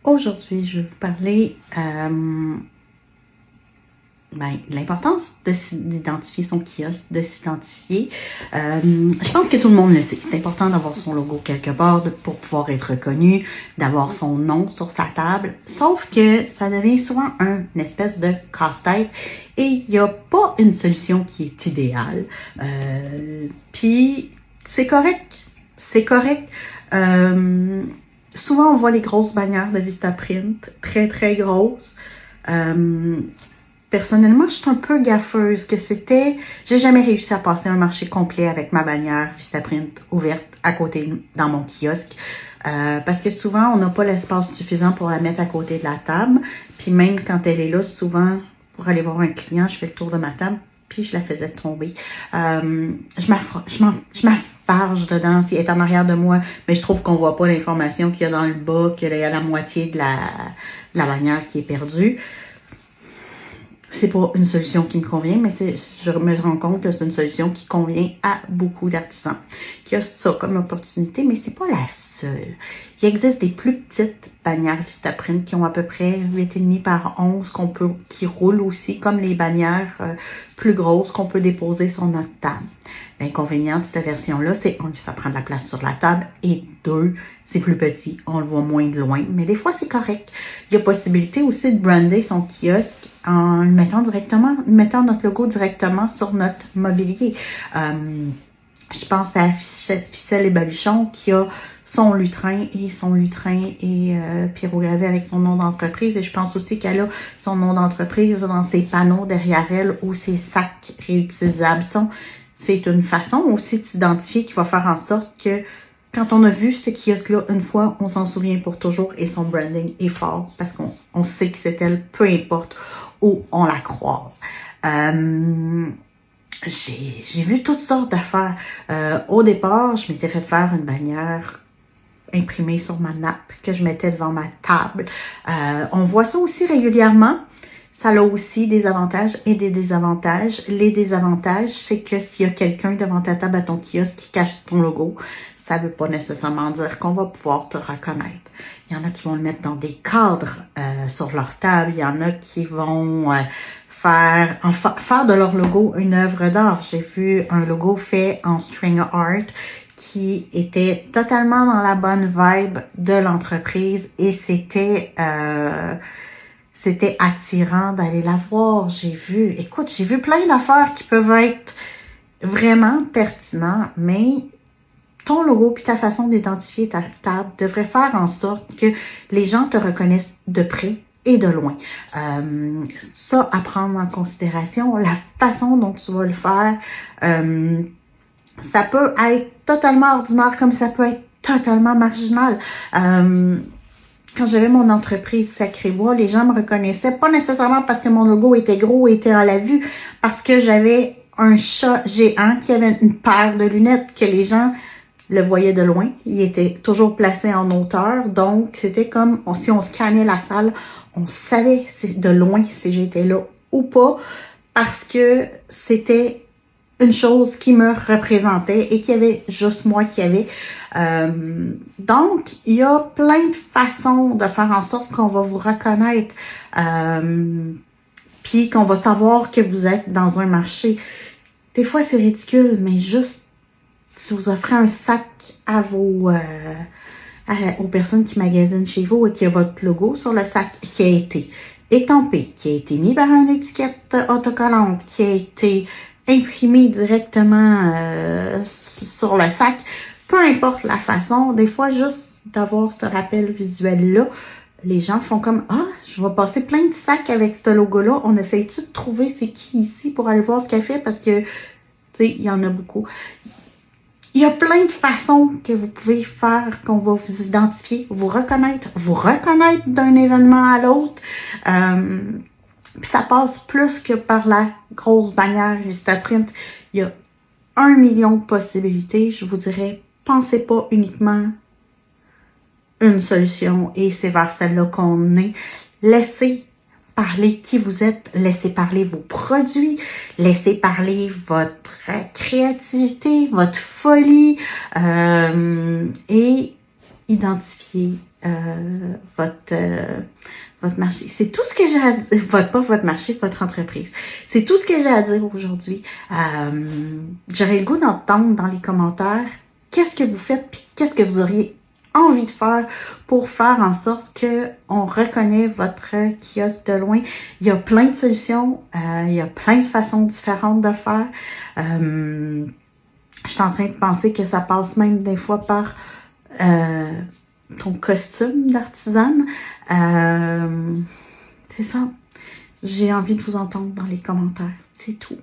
Aujourd'hui, je vais vous parler de l'importance d'identifier son kiosque, de s'identifier. Je pense que tout le monde le sait. C'est important d'avoir son logo quelque part pour pouvoir être reconnu, d'avoir son nom sur sa table. Sauf que ça devient souvent une espèce de casse-tête et il n'y a pas une solution qui est idéale. Puis c'est correct. C'est correct. Souvent, on voit les grosses bannières de Vistaprint, très, très grosses. Personnellement, je suis un peu gaffeuse que j'ai jamais réussi à passer un marché complet avec ma bannière Vistaprint ouverte à côté dans mon kiosque. Parce que souvent, on n'a pas l'espace suffisant pour la mettre à côté de la table. Puis même quand elle est là, souvent, pour aller voir un client, je fais le tour de ma table, puis je la faisais tomber. Je m'affarge dedans si elle est en arrière de moi, mais je trouve qu'on voit pas l'information qu'il y a dans le bas, qu'il y a la moitié de la bannière qui est perdue. C'est pas une solution qui me convient, mais je me rends compte que c'est une solution qui convient à beaucoup d'artisans qui ont ça comme opportunité, mais c'est pas la seule. Il existe des plus petites bannières Vistaprint qui ont à peu près 8,5 par 11 qui roulent aussi comme les bannières plus grosses qu'on peut déposer sur notre table. L'inconvénient de cette version-là, c'est un, ça prend de la place sur la table et deux, c'est plus petit, on le voit moins de loin, mais des fois c'est correct. Il y a possibilité aussi de brander son kiosque en le mettant notre logo directement sur notre mobilier. Je pense à Ficelle et Baluchon qui a son lutrin et pyrogravé avec son nom d'entreprise. Et je pense aussi qu'elle a son nom d'entreprise dans ses panneaux derrière elle ou ses sacs réutilisables. C'est une façon aussi de s'identifier qui va faire en sorte que quand on a vu ce kiosque-là une fois, on s'en souvient pour toujours et son branding est fort parce qu'on sait que c'est elle, peu importe où on la croise. J'ai vu toutes sortes d'affaires. Au départ, je m'étais fait faire une bannière imprimée sur ma nappe que je mettais devant ma table. On voit ça aussi régulièrement. Ça a aussi des avantages et des désavantages. Les désavantages, c'est que s'il y a quelqu'un devant ta table à ton kiosque qui cache ton logo, ça veut pas nécessairement dire qu'on va pouvoir te reconnaître. Il y en a qui vont le mettre dans des cadres sur leur table. Il y en a qui vont faire de leur logo une œuvre d'art. J'ai vu un logo fait en string art qui était totalement dans la bonne vibe de l'entreprise et c'était attirant d'aller la voir. J'ai vu plein d'affaires qui peuvent être vraiment pertinents, mais ton logo puis ta façon d'identifier ta table devrait faire en sorte que les gens te reconnaissent de près et de loin. Ça, à prendre en considération, la façon dont tu vas le faire, ça peut être totalement ordinaire comme ça peut être totalement marginal. Quand j'avais mon entreprise Sacré-Bois, les gens me reconnaissaient, pas nécessairement parce que mon logo était gros et était à la vue, parce que j'avais un chat géant qui avait une paire de lunettes que les gens le voyaient de loin. Il était toujours placé en hauteur, donc c'était comme si on scannait la salle, on savait de loin si j'étais là ou pas, parce que c'était une chose qui me représentait et qu'il y avait juste moi qui avait. Donc, il y a plein de façons de faire en sorte qu'on va vous reconnaître, puis qu'on va savoir que vous êtes dans un marché. Des fois, c'est ridicule, mais juste si vous offrez un sac à aux personnes qui magasinent chez vous et qui a votre logo sur le sac qui a été étampé, qui a été mis par une étiquette autocollante, qui a été imprimé directement sur le sac, peu importe la façon, des fois juste d'avoir ce rappel visuel-là, les gens font comme « Ah, je vais passer plein de sacs avec ce logo-là, on essaye-tu de trouver c'est qui ici pour aller voir ce qu'elle fait? » Parce que, tu sais, il y en a beaucoup. Il y a plein de façons que vous pouvez faire, qu'on va vous identifier, vous reconnaître d'un événement à l'autre. Puis ça passe plus que par la grosse bannière Vistaprint. Il y a 1 million de possibilités. Je vous dirais, pensez pas uniquement une solution et c'est vers celle-là qu'on est. Laissez parler qui vous êtes, laissez parler vos produits, laissez parler votre créativité, votre folie et identifier votre marché. C'est tout ce que j'ai à dire. Pas votre marché, votre entreprise. C'est tout ce que j'ai à dire aujourd'hui. J'aurais le goût d'entendre dans les commentaires qu'est-ce que vous faites puis qu'est-ce que vous auriez envie de faire pour faire en sorte que on reconnaît votre kiosque de loin. Il y a plein de solutions, il y a plein de façons différentes de faire. Je suis en train de penser que ça passe même des fois par ton costume d'artisane. C'est ça. J'ai envie de vous entendre dans les commentaires. C'est tout.